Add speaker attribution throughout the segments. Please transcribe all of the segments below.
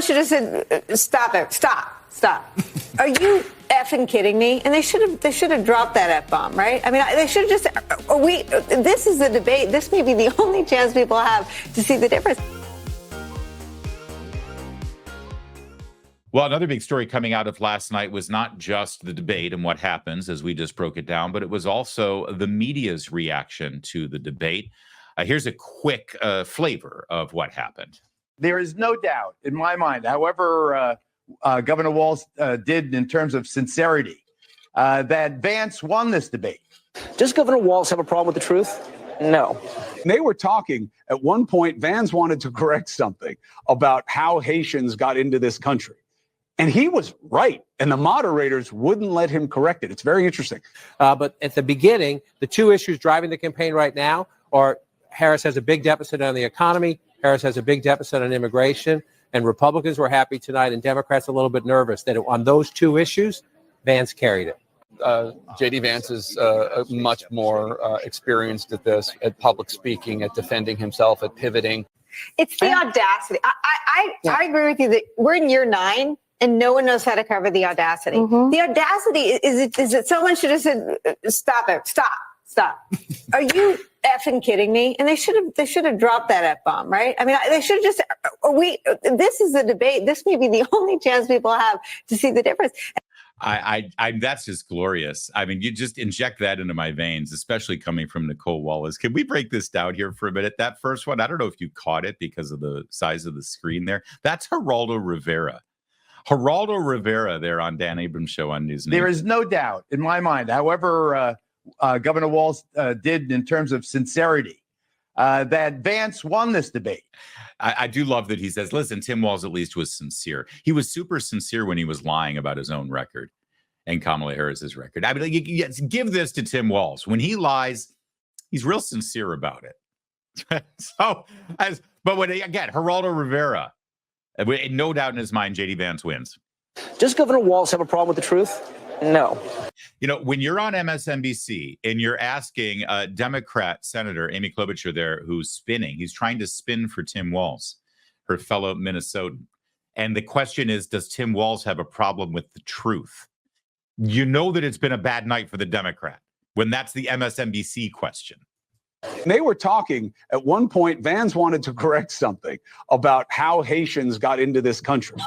Speaker 1: someone should have said, stop it, stop. Are you effing kidding me? And they should have dropped that F-bomb, right? I mean, they should have just, this is the debate. This may be the only chance people have to see the difference.
Speaker 2: Well, another big story coming out of last night was not just the debate and what happens as we just broke it down, but it was also the media's reaction to the debate. Here's a quick flavor of what happened.
Speaker 3: There is no doubt in my mind, however Governor Wallace did in terms of sincerity, that Vance won this debate.
Speaker 4: Does Governor Wallace have a problem with the truth? No.
Speaker 5: They were talking at one point, Vance wanted to correct something about how Haitians got into this country. And he was right. And the moderators wouldn't let him correct it. It's very interesting.
Speaker 4: But at the beginning, the two issues driving the campaign right now are Harris has a big deficit on the economy. Harris has a big deficit on immigration. And Republicans were happy tonight and Democrats a little bit nervous that on those two issues, Vance carried it.
Speaker 6: J.D. Vance is much more experienced at this, at public speaking, at defending himself, at pivoting.
Speaker 1: It's the audacity. I agree with you that we're in year 9 and no one knows how to cover the audacity. Mm-hmm. The audacity is that someone should have said, stop it, stop. Are you effing kidding me? And they should have dropped that F-bomb, right? I mean, they should have just, this is the debate. This may be the only chance people have to see the difference.
Speaker 2: That's just glorious. I mean, you just inject that into my veins, especially coming from Nicolle Wallace. Can we break this down here for a minute? That first one, I don't know if you caught it because of the size of the screen there. That's Geraldo Rivera. Geraldo Rivera there on Dan Abrams' show on News.
Speaker 3: There is no doubt in my mind, however Governor Wallace did in terms of sincerity, that Vance won this debate.
Speaker 2: I do love that he says, listen, Tim Walz at least was sincere. He was super sincere when he was lying about his own record and Kamala Harris's record. I mean, give this to Tim Walz. When he lies, he's real sincere about it. But when again, Geraldo Rivera, no doubt in his mind, J.D. Vance wins.
Speaker 4: Does Governor Wallace have a problem with the truth? No.
Speaker 2: You know, when you're on MSNBC and you're asking Democrat Senator Amy Klobuchar there, who's spinning, he's trying to spin for Tim Walz, her fellow Minnesotan. And the question is, does Tim Walz have a problem with the truth? You know that it's been a bad night for the Democrat when that's the MSNBC question.
Speaker 5: They were talking at one point, Vance wanted to correct something about how Haitians got into this country.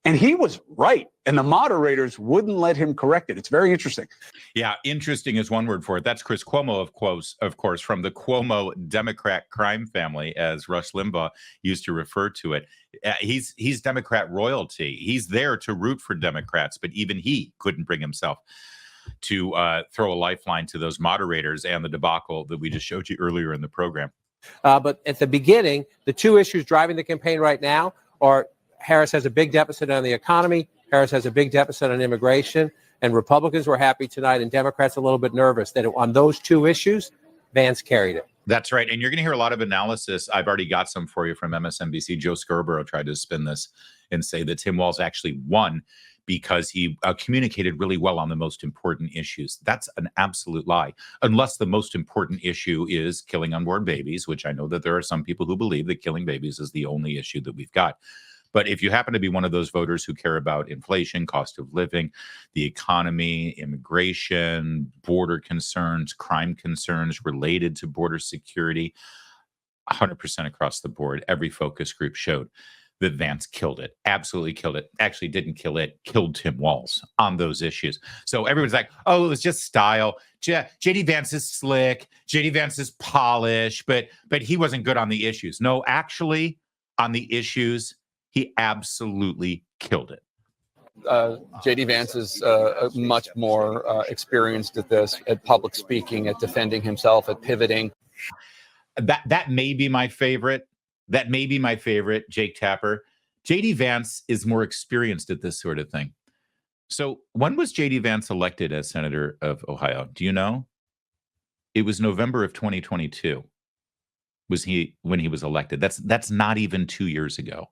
Speaker 5: And he was right. And the moderators wouldn't let him correct it. It's very interesting.
Speaker 2: Yeah, interesting is one word for it. That's Chris Cuomo, of course, from the Cuomo Democrat crime family, as Rush Limbaugh used to refer to it. He's Democrat royalty. He's there to root for Democrats, but even he couldn't bring himself to throw a lifeline to those moderators and the debacle that we just showed you earlier in the program.
Speaker 4: But at the beginning, the two issues driving the campaign right now are Harris has a big deficit on the economy. Harris has a big deficit on immigration. And Republicans were happy tonight and Democrats a little bit nervous that on those two issues, Vance carried it.
Speaker 2: That's right. And you're going to hear a lot of analysis. I've already got some for you from MSNBC. Joe Scarborough tried to spin this and say that Tim Walz actually won because he communicated really well on the most important issues. That's an absolute lie, unless the most important issue is killing unborn babies, which I know that there are some people who believe that killing babies is the only issue that we've got. But if you happen to be one of those voters who care about inflation, cost of living, the economy, immigration, border concerns, crime concerns related to border security, 100% across the board, every focus group showed that Vance killed it, absolutely killed it. Actually didn't kill it, killed Tim Walz on those issues. So everyone's like, oh, it was just style. J.D. Vance is slick. J.D. Vance is polished, but he wasn't good on the issues. No, actually, on the issues, he absolutely killed it.
Speaker 6: J.D. Vance is much more experienced at this, at public speaking, at defending himself, at pivoting.
Speaker 2: That may be my favorite. That may be my favorite, Jake Tapper. J.D. Vance is more experienced at this sort of thing. So when was J.D. Vance elected as Senator of Ohio? Do you know? It was November of 2022. When he was elected. That's not even 2 years ago.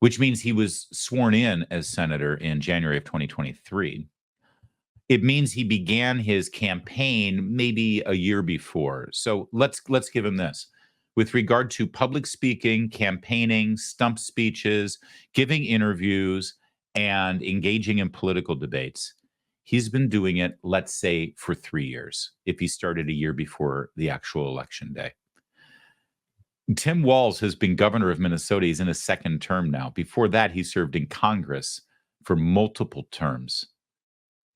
Speaker 2: Which means he was sworn in as senator in January of 2023. It means he began his campaign maybe a year before. So let's give him this. with regard to public speaking, campaigning, stump speeches, giving interviews, and engaging in political debates. He's been doing it, let's say, for 3 years, if he started a year before the actual election day. Tim Walz has been governor of Minnesota. He's in his second term now. Before that, he served in Congress for multiple terms.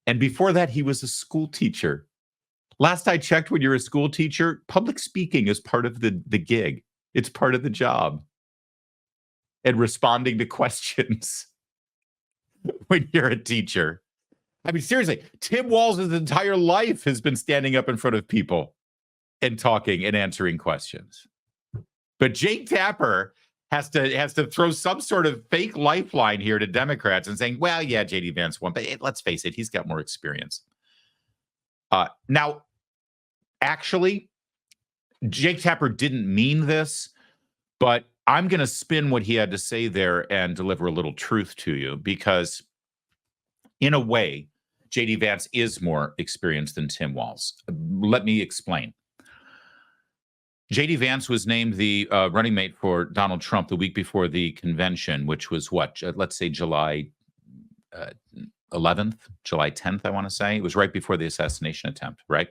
Speaker 2: And before that, he was a school teacher. Last I checked, when you're a school teacher, public speaking is part of the gig. It's part of the job. And responding to questions when you're a teacher. I mean, seriously, Tim Walz's entire life has been standing up in front of people and talking and answering questions. But Jake Tapper has to throw some sort of fake lifeline here to Democrats and saying, well, yeah, J.D. Vance won, but let's face it, he's got more experience. Now, actually, Jake Tapper didn't mean this, but I'm going to spin what he had to say there and deliver a little truth to you, because in a way, J.D. Vance is more experienced than Tim Walz. Let me explain. J.D. Vance was named the running mate for Donald Trump the week before the convention, which was let's say July 11th, July 10th, I want to say. It was right before the assassination attempt, right?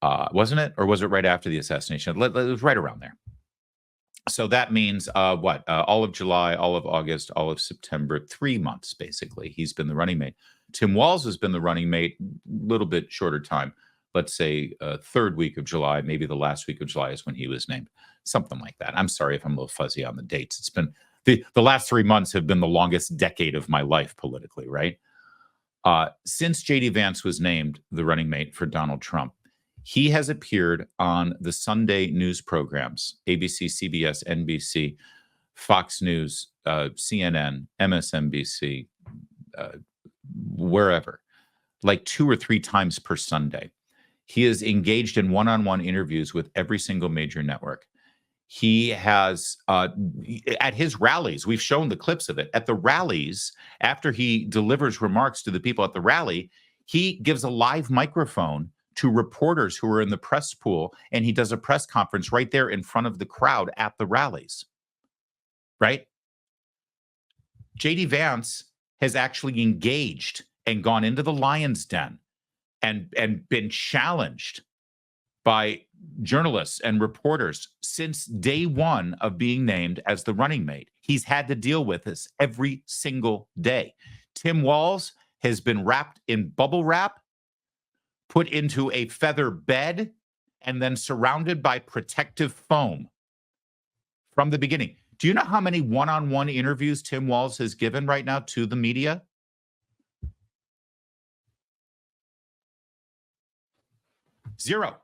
Speaker 2: Wasn't it? Or was it right after the assassination? It was right around there. So that means all of July, all of August, all of September, 3 months, basically. He's been the running mate. Tim Walz has been the running mate a little bit shorter time. Let's say third week of July, maybe the last week of July is when he was named. Something like that. I'm sorry if I'm a little fuzzy on the dates. It's been the last 3 months have been the longest decade of my life politically, right? Since J.D. Vance was named the running mate for Donald Trump, he has appeared on the Sunday news programs, ABC, CBS, NBC, Fox News, CNN, MSNBC, wherever, like 2 or 3 times per Sunday. He is engaged in one-on-one interviews with every single major network. He has, at his rallies, we've shown the clips of it. At the rallies, after he delivers remarks to the people at the rally, he gives a live microphone to reporters who are in the press pool, and he does a press conference right there in front of the crowd at the rallies, right? J.D. Vance has actually engaged and gone into the lion's den and been challenged by journalists and reporters since day one of being named as the running mate. He's had to deal with this every single day. Tim Walz has been wrapped in bubble wrap, put into a feather bed, and then surrounded by protective foam from the beginning. Do you know how many one-on-one interviews Tim Walz has given right now to the media? Zero.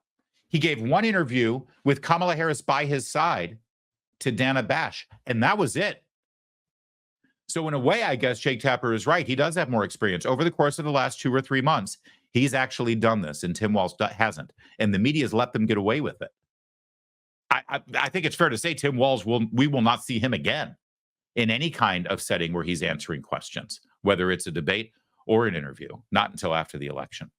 Speaker 2: He gave one interview with Kamala Harris by his side to Dana Bash, and that was it. So in a way, I guess Jake Tapper is right. He does have more experience. Over the course of the last 2 or 3 months, he's actually done this, and Tim Walz hasn't. And the media has let them get away with it. I think it's fair to say Tim Walz we will not see him again in any kind of setting where he's answering questions, whether it's a debate or an interview, not until after the election.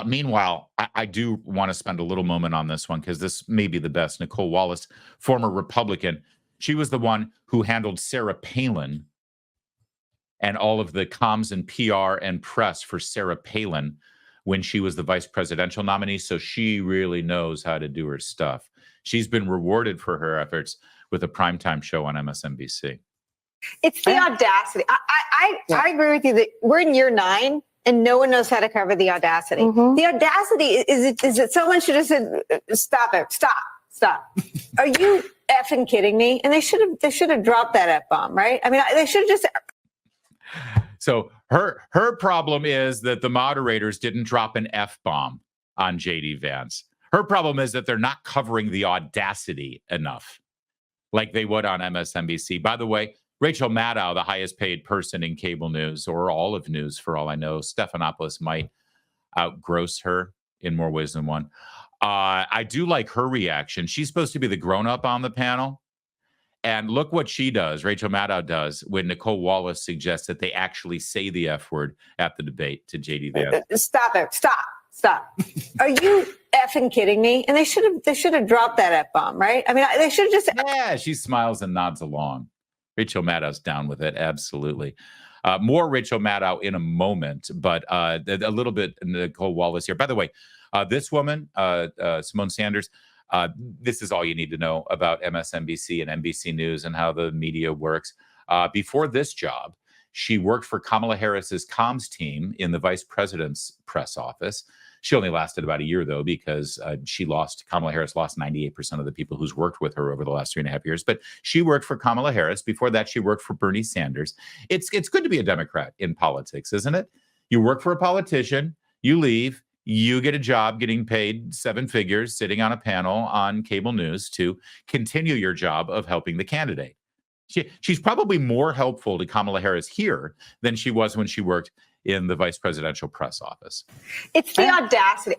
Speaker 2: Meanwhile, I do want to spend a little moment on this one because this may be the best. Nicolle Wallace, former Republican, she was the one who handled Sarah Palin and all of the comms and PR and press for Sarah Palin when she was the vice presidential nominee. So she really knows how to do her stuff. She's been rewarded for her efforts with a primetime show on MSNBC.
Speaker 1: It's the audacity. I agree with you that we're in year 9 and no one knows how to cover the audacity.
Speaker 7: Mm-hmm.
Speaker 1: The audacity is that someone should have said, stop it, stop. Are you effing kidding me? And they should have dropped that F-bomb, right? I mean, they should have just.
Speaker 2: So her problem is that the moderators didn't drop an F-bomb on J.D. Vance. Her problem is that they're not covering the audacity enough, like they would on MSNBC. By the way, Rachel Maddow, the highest paid person in cable news or all of news, for all I know, Stephanopoulos might outgross her in more ways than one. I do like her reaction. She's supposed to be the grown-up on the panel. And look what she does, Rachel Maddow does, when Nicolle Wallace suggests that they actually say the F word at the debate to J.D. Vance.
Speaker 1: Stop it, stop. Stop. Are you effing kidding me? And they should have dropped that F-bomb, right? I mean, they should have just.
Speaker 2: Yeah, she smiles and nods along. Rachel Maddow's down with it. Absolutely. More Rachel Maddow in a moment, but a little bit Nicolle Wallace here. By the way, this woman, Simone Sanders, this is all you need to know about MSNBC and NBC News and how the media works. Before this job, she worked for Kamala Harris's comms team in the vice president's press office. She only lasted about a year, though, because Kamala Harris lost 98% of the people who's worked with her over the last 3.5 years. But she worked for Kamala Harris. Before that, she worked for Bernie Sanders. It's good to be a Democrat in politics, isn't it? You work for a politician, you leave, you get a job getting paid 7 figures, sitting on a panel on cable news to continue your job of helping the candidate. She's probably more helpful to Kamala Harris here than she was when she worked in the vice presidential press office.
Speaker 1: It's the audacity.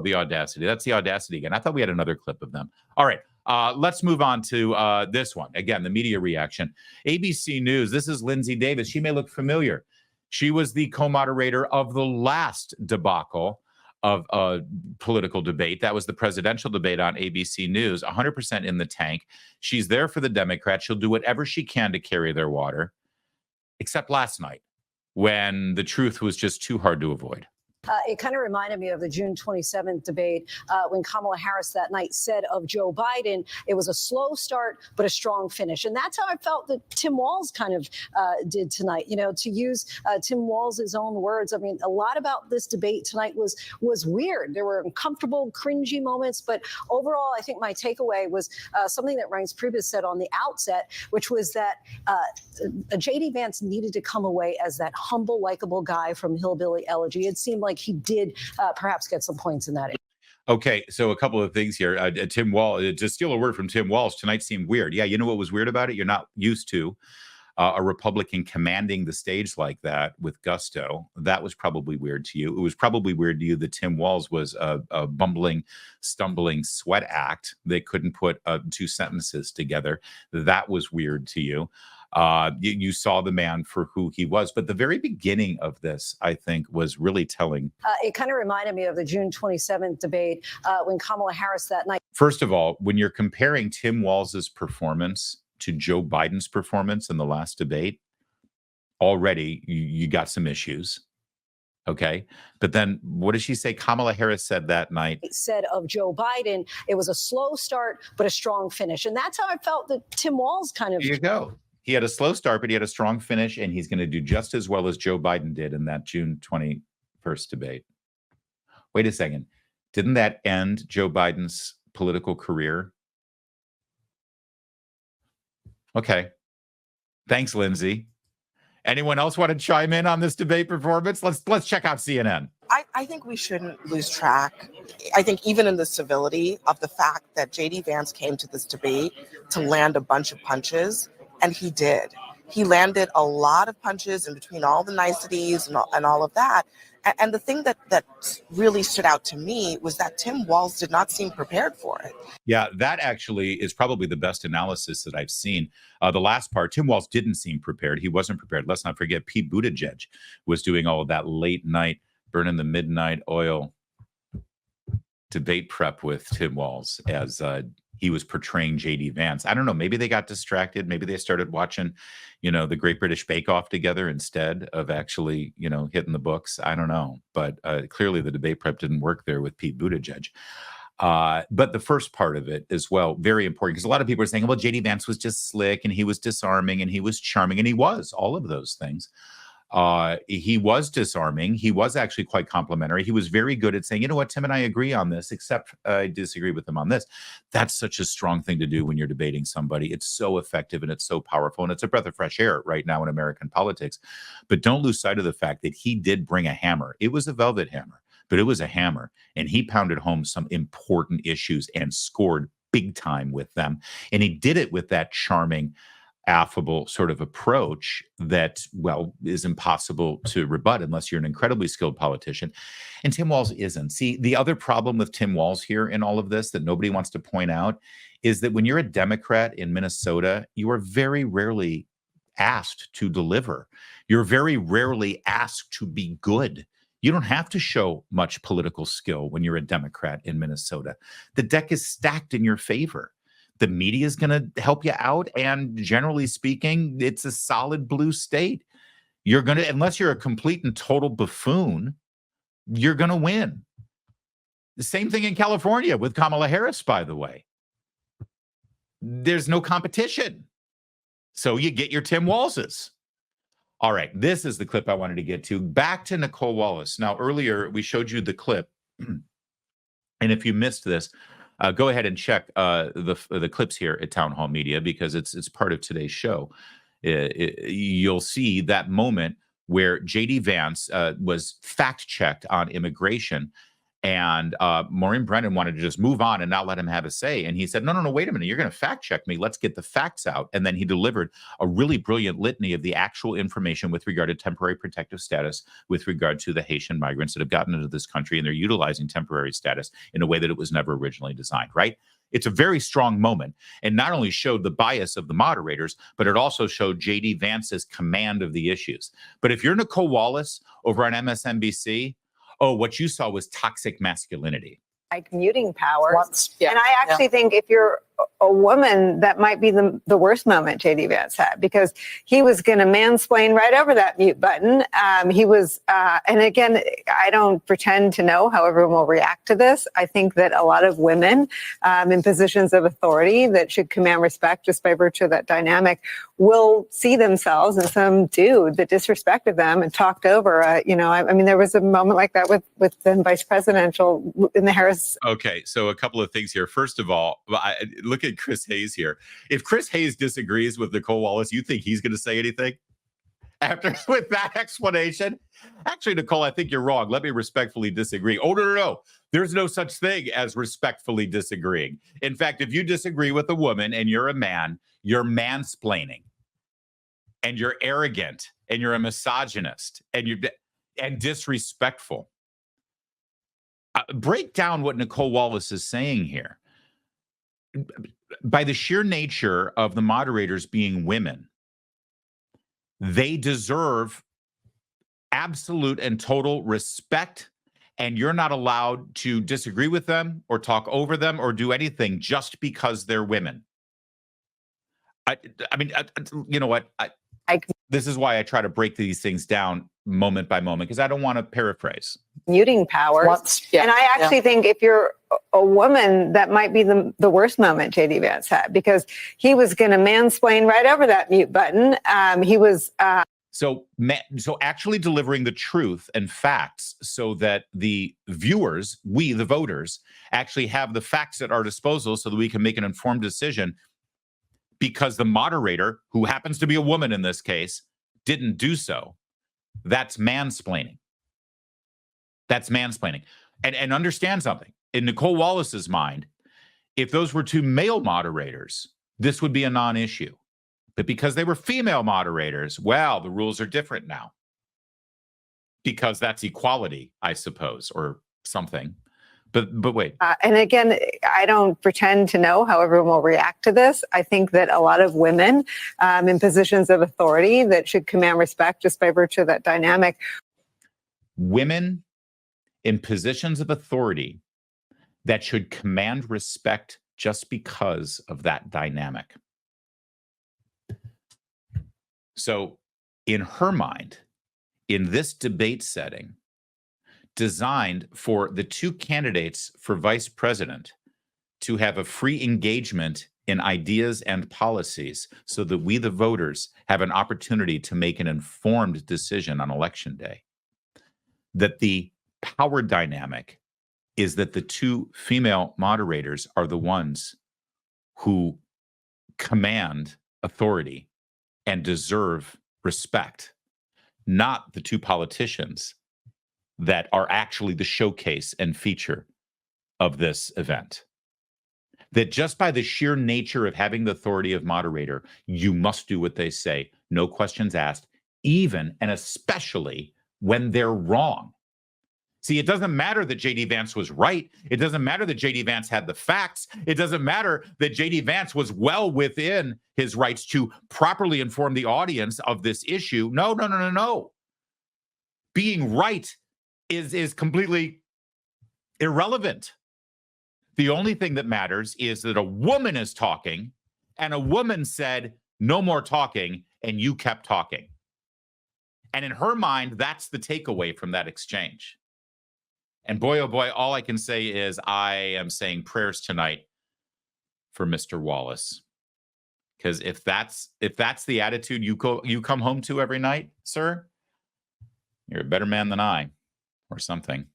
Speaker 2: The audacity. That's the audacity again. I thought we had another clip of them. All right. Let's move on to this one. Again, the media reaction. ABC News. This is Lindsay Davis. She may look familiar. She was the co-moderator of the last debacle of a political debate. That was the presidential debate on ABC News, 100% in the tank. She's there for the Democrats. She'll do whatever she can to carry their water, except last night when the truth was just too hard to avoid.
Speaker 7: It kind of reminded me of the June 27th debate when Kamala Harris that night said of Joe Biden, it was a slow start, but a strong finish. And that's how I felt that Tim Walz kind of did tonight. You know, to use Tim Walz's own words, I mean, a lot about this debate tonight was weird. There were uncomfortable, cringy moments. But overall, I think my takeaway was something that Reince Priebus said on the outset, which was that J.D. Vance needed to come away as that humble, likable guy from Hillbilly Elegy. It seemed like he did perhaps get some points in that.
Speaker 2: Okay, so a couple of things here. Tim Walz, to steal a word from Tim Walz, tonight seemed weird. Yeah, you know what was weird about it? You're not used to a Republican commanding the stage like that with gusto. That was probably weird to you. It was probably weird to you that Tim Walz was a bumbling, stumbling sweat act that couldn't put 2 sentences together. That was weird to you. You saw the man for who he was. But the very beginning of this, I think, was really telling.
Speaker 7: It kind of reminded me of the June 27th debate when Kamala Harris that night.
Speaker 2: First of all, when you're comparing Tim Walz's performance to Joe Biden's performance in the last debate, already you got some issues. Okay. But then what did she say? Kamala Harris said that night.
Speaker 7: Said of Joe Biden, it was a slow start, but a strong finish. And that's how I felt that Tim Walz kind of.
Speaker 2: There you go. He had a slow start, but he had a strong finish, and he's going to do just as well as Joe Biden did in that June 21st debate. Wait a second. Didn't that end Joe Biden's political career? Okay. Thanks, Lindsay. Anyone else want to chime in on this debate performance? Let's check out CNN.
Speaker 8: I think we shouldn't lose track. I think even in the civility of the fact that J.D. Vance came to this debate to land a bunch of punches. And he did. He landed a lot of punches in between all the niceties and all of that. And the thing that really stood out to me was that Tim Walz did not seem prepared for it.
Speaker 2: Yeah, that actually is probably the best analysis that I've seen. The last part, Tim Walz didn't seem prepared. He wasn't prepared. Let's not forget Pete Buttigieg was doing all of that late night, burning the midnight oil debate prep with Tim Walz as he was portraying J.D. Vance. I don't know. Maybe they got distracted. Maybe they started watching, the Great British Bake Off together instead of actually, hitting the books. I don't know. But clearly the debate prep didn't work there with Pete Buttigieg. But the first part of it as well, very important, because a lot of people are saying, well, J.D. Vance was just slick and he was disarming and he was charming, and he was all of those things. He was disarming. He was actually quite complimentary. He was very good at saying, you know what, Tim and I agree on this, except I disagree with him on this. That's such a strong thing to do when you're debating somebody. It's so effective and it's so powerful, and it's a breath of fresh air right now in American politics. But don't lose sight of the fact that he did bring a hammer. It was a velvet hammer, but it was a hammer, and he pounded home some important issues and scored big time with them. And he did it with that charming, affable sort of approach that, well, is impossible to rebut unless you're an incredibly skilled politician. And Tim Walz isn't. See, the other problem with Tim Walz here in all of this that nobody wants to point out is that when you're a Democrat in Minnesota, you are very rarely asked to deliver. You're very rarely asked to be good. You don't have to show much political skill when you're a Democrat in Minnesota. The deck is stacked in your favor. The media is going to help you out. And generally speaking, it's a solid blue state. You're going to, unless you're a complete and total buffoon, you're going to win. The same thing in California with Kamala Harris, by the way. There's no competition. So you get your Tim Walzes. All right, this is the clip I wanted to get to. Back to Nicolle Wallace. Now, earlier we showed you the clip. And if you missed this, go ahead and check the clips here at Town Hall Media, because it's part of today's show. You'll see that moment where J.D. Vance was fact-checked on immigration, and Maureen Brennan wanted to just move on and not let him have a say. And he said, no, wait a minute. You're going to fact-check me. Let's get the facts out. And then he delivered a really brilliant litany of the actual information with regard to temporary protective status, with regard to the Haitian migrants that have gotten into this country, and they're utilizing temporary status in a way that it was never originally designed, right? It's a very strong moment, and not only showed the bias of the moderators, but it also showed J.D. Vance's command of the issues. But if you're Nicolle Wallace over on MSNBC, oh, what you saw was toxic masculinity.
Speaker 1: Like muting powers. And I actually think if you're a woman, that might be the worst moment J.D. Vance had, because he was going to mansplain right over that mute button. He was, and again, I don't pretend to know how everyone will react to this. I think that a lot of women in positions of authority that should command respect just by virtue of that dynamic will see themselves in some dude that disrespected them and talked over. I mean, there was a moment like that with the vice presidential in the Harris.
Speaker 2: Okay, so a couple of things here. First of all, look at Chris Hayes here. If Chris Hayes disagrees with Nicolle Wallace, you think he's going to say anything after with that explanation? Actually, Nicolle, I think you're wrong. Let me respectfully disagree. Oh, no. There's no such thing as respectfully disagreeing. In fact, if you disagree with a woman and you're a man, you're mansplaining, and you're arrogant, and you're a misogynist, and disrespectful. Break down what Nicolle Wallace is saying here. By the sheer nature of the moderators being women, they deserve absolute and total respect, and you're not allowed to disagree with them or talk over them or do anything just because they're women. I mean, you know what? This is why I try to break these things down moment by moment, because I don't want to paraphrase.
Speaker 1: Muting powers. And I actually think if you're a woman, that might be the worst moment J.D. Vance had, because he was going to mansplain right over that mute button. He was...
Speaker 2: So actually delivering the truth and facts so that the viewers, we, the voters, actually have the facts at our disposal so that we can make an informed decision, because the moderator, who happens to be a woman in this case, didn't do so. That's mansplaining. That's mansplaining. And understand something. In Nicolle Wallace's mind, if those were two male moderators, this would be a non-issue. But because they were female moderators, well, the rules are different now. Because that's equality, I suppose, or something. But wait.
Speaker 1: And again, I don't pretend to know how everyone will react to this. I think that a lot of women in positions of authority that should command respect just by virtue of that dynamic.
Speaker 2: Women in positions of authority that should command respect just because of that dynamic. So in her mind, in this debate setting, designed for the two candidates for vice president to have a free engagement in ideas and policies so that we, the voters, have an opportunity to make an informed decision on election day. That the power dynamic is that the two female moderators are the ones who command authority and deserve respect, not the two politicians that are actually the showcase and feature of this event. That just by the sheer nature of having the authority of moderator, you must do what they say, no questions asked, even and especially when they're wrong. See, it doesn't matter that J.D. Vance was right. It doesn't matter that J.D. Vance had the facts. It doesn't matter that J.D. Vance was well within his rights to properly inform the audience of this issue. No. Being right is completely irrelevant. The only thing that matters is that a woman is talking, and a woman said, no more talking, and you kept talking. And in her mind, that's the takeaway from that exchange. And boy, oh boy, all I can say is I am saying prayers tonight for Mr. Wallace. Because if that's the attitude you come home to every night, sir, you're a better man than I, or something.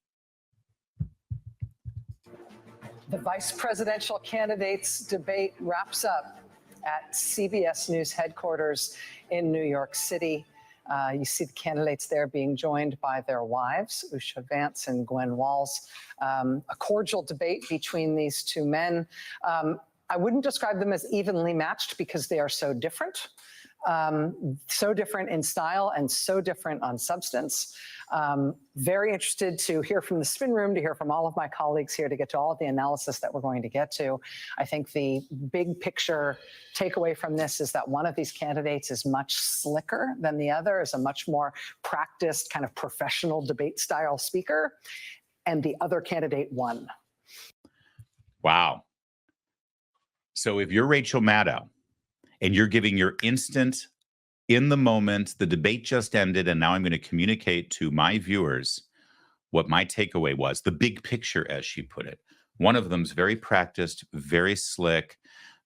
Speaker 9: The vice presidential candidates debate wraps up at CBS News headquarters in New York City. You see the candidates there being joined by their wives, Usha Vance and Gwen Walls. A cordial debate between these two men. I wouldn't describe them as evenly matched because they are so different. So different in style and so different on substance. Very interested to hear from the spin room, to hear from all of my colleagues here, to get to all of the analysis that we're going to get to. I think the big picture takeaway from this is that one of these candidates is much slicker than the other, is a much more practiced kind of professional debate style speaker, and the other candidate won.
Speaker 2: Wow. So if you're Rachel Maddow and you're giving your instant, in the moment, the debate just ended, and now I'm going to communicate to my viewers what my takeaway was, the big picture, as she put it. One of them's very practiced, very slick,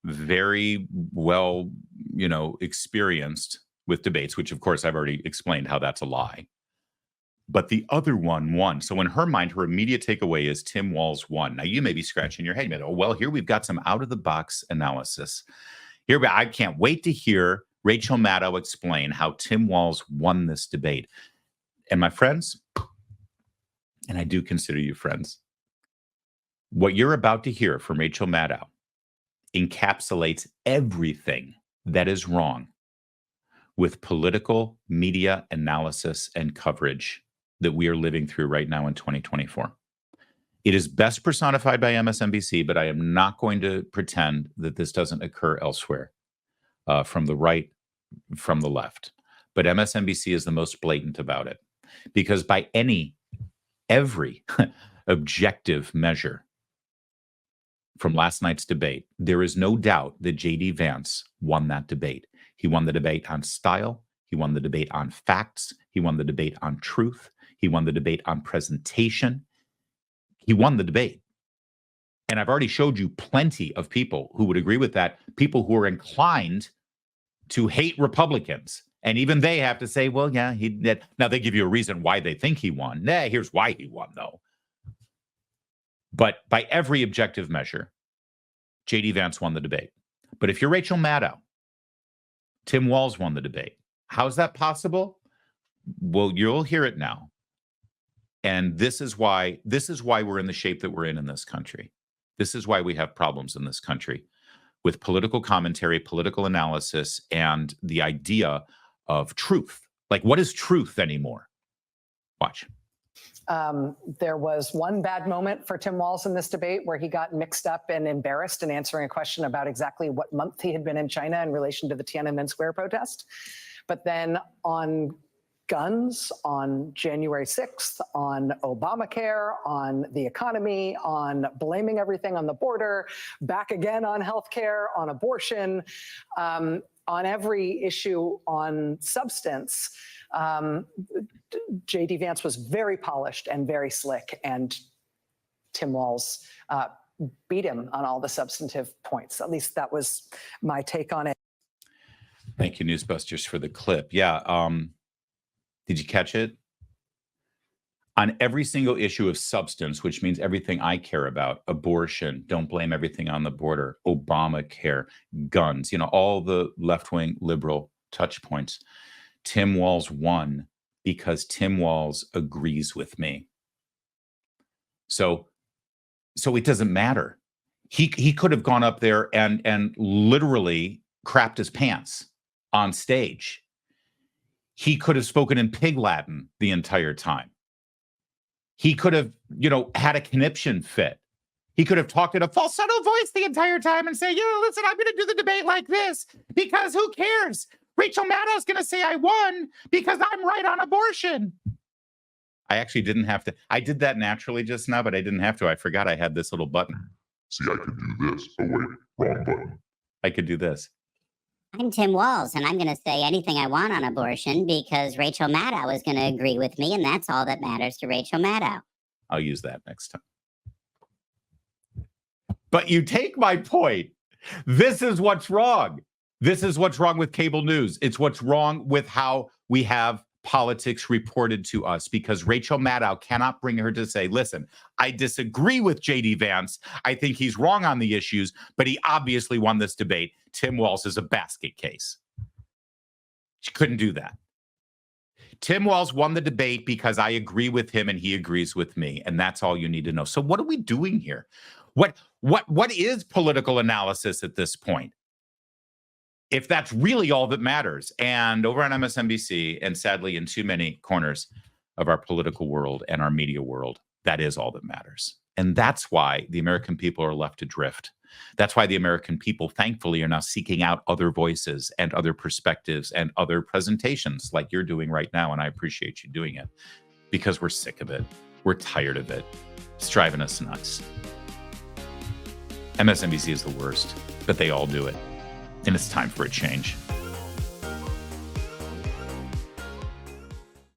Speaker 2: very well, experienced with debates, which of course I've already explained how that's a lie. But the other one won. So in her mind, her immediate takeaway is Tim Walz won. Now you may be scratching your head. You may go, oh, well, here we've got some out-of-the-box analysis. Here, I can't wait to hear Rachel Maddow explain how Tim Walz won this debate. And my friends, and I do consider you friends, what you're about to hear from Rachel Maddow encapsulates everything that is wrong with political media analysis and coverage that we are living through right now in 2024. It is best personified by MSNBC, but I am not going to pretend that this doesn't occur elsewhere, from the right, from the left. But MSNBC is the most blatant about it, because by every objective measure from last night's debate, there is no doubt that J.D. Vance won that debate. He won the debate on style. He won the debate on facts. He won the debate on truth. He won the debate on presentation. He won the debate. And I've already showed you plenty of people who would agree with that, people who are inclined to hate Republicans. And even they have to say, well, yeah, he did. Now they give you a reason why they think he won. Nah, here's why he won, though. But by every objective measure, J.D. Vance won the debate. But if you're Rachel Maddow, Tim Walz won the debate. How's that possible? Well, you'll hear it now. And this is why we're in the shape that we're in this country. This is why we have problems in this country with political commentary, political analysis, and the idea of truth. Like, what is truth anymore? Watch.
Speaker 9: There was one bad moment for Tim Walz in this debate where he got mixed up and embarrassed in answering a question about exactly what month he had been in China in relation to the Tiananmen Square protest. But then on guns, on January 6th, on Obamacare, on the economy, on blaming everything on the border, back again on healthcare, on abortion, on every issue on substance, J.D. Vance was very polished and very slick, and Tim Walz beat him on all the substantive points. At least that was my take on it.
Speaker 2: Thank you, Newsbusters, for the clip. Yeah. Did you catch it? On every single issue of substance, which means everything I care about, abortion, don't blame everything on the border, Obamacare, guns, all the left-wing liberal touch points, Tim Walz won because Tim Walz agrees with me. So it doesn't matter. He could have gone up there and literally crapped his pants on stage. He could have spoken in pig Latin the entire time. He could have, had a conniption fit. He could have talked in a falsetto voice the entire time and say, listen, I'm going to do the debate like this because who cares? Rachel Maddow's going to say I won because I'm right on abortion. I actually didn't have to. I did that naturally just now, but I didn't have to. I forgot I had this little button.
Speaker 10: See, I could do this. Oh, wait, wrong button.
Speaker 2: I could do this.
Speaker 11: I'm Tim Walz, and I'm going to say anything I want on abortion because Rachel Maddow is going to agree with me, and that's all that matters to Rachel Maddow.
Speaker 2: I'll use that next time. But you take my point. This is what's wrong. This is what's wrong with cable news. It's what's wrong with how we have politics reported to us, because Rachel Maddow cannot bring her to say, listen, I disagree with J.D. Vance. I think he's wrong on the issues, but he obviously won this debate. Tim Walz is a basket case. She couldn't do that. Tim Walz won the debate because I agree with him and he agrees with me. And that's all you need to know. So what are we doing here? What is political analysis at this point? If that's really all that matters. And over on MSNBC, and sadly in too many corners of our political world and our media world, that is all that matters. And that's why the American people are left adrift. That's why the American people, thankfully, are now seeking out other voices and other perspectives and other presentations like you're doing right now. And I appreciate you doing it because we're sick of it. We're tired of it. It's driving us nuts. MSNBC is the worst, but they all do it. And it's time for a change.